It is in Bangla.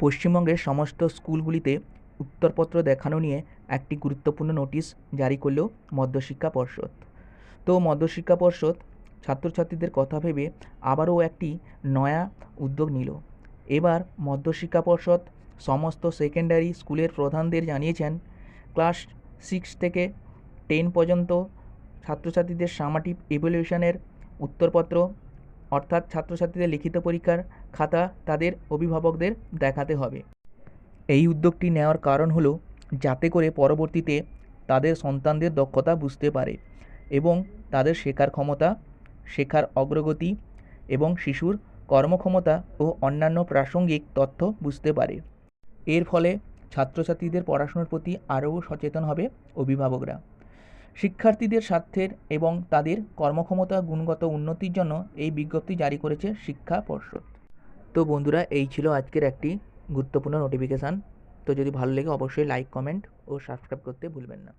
পশ্চিমবঙ্গের সমস্ত স্কুলগুলিতে উত্তরপত্র দেখানো নিয়ে একটি গুরুত্বপূর্ণ নোটিশ জারি করল মধ্যশিক্ষা পর্ষদ। তো মধ্যশিক্ষা পর্ষদ ছাত্রছাত্রীদের কথা ভেবে আবারও একটি নয়া উদ্যোগ নিল। এবার মধ্যশিক্ষা পর্ষদ সমস্ত সেকেন্ডারি স্কুলের প্রধানদের জানিয়েছেন, ক্লাস 6 থেকে 10 পর্যন্ত ছাত্রছাত্রীদের সামাটিভ ইভ্যালুয়েশনের উত্তরপত্র অর্থাৎ ছাত্রছাত্রীদের লিখিত পরীক্ষার খাতা তাদের অভিভাবকদের দেখাতে হবে। এই উদ্যোগটি নেওয়ার কারণ হলো যাতে করে পরবর্তীতে তাদের সন্তানদের দক্ষতা বুঝতে পারে এবং তাদের শেখার ক্ষমতা, শেখার অগ্রগতি এবং শিশুর কর্মক্ষমতা ও অন্যান্য প্রাসঙ্গিক তথ্য বুঝতে পারে। এর ফলে ছাত্রছাত্রীদের পড়াশোনার প্রতি আরও সচেতন হবে অভিভাবকরা। শিক্ষার্থীদের স্বার্থের এবং তাদের কর্মক্ষমতা গুণগত উন্নতির জন্য এই বিজ্ঞপ্তি জারি করেছে শিক্ষা পর্ষদ। তো বন্ধুরা, এই ছিল আজকের একটি গুরুত্বপূর্ণ নোটিফিকেশান। তো যদি ভালো লেগে অবশ্যই লাইক, কমেন্ট ও সাবস্ক্রাইব করতে ভুলবেন না।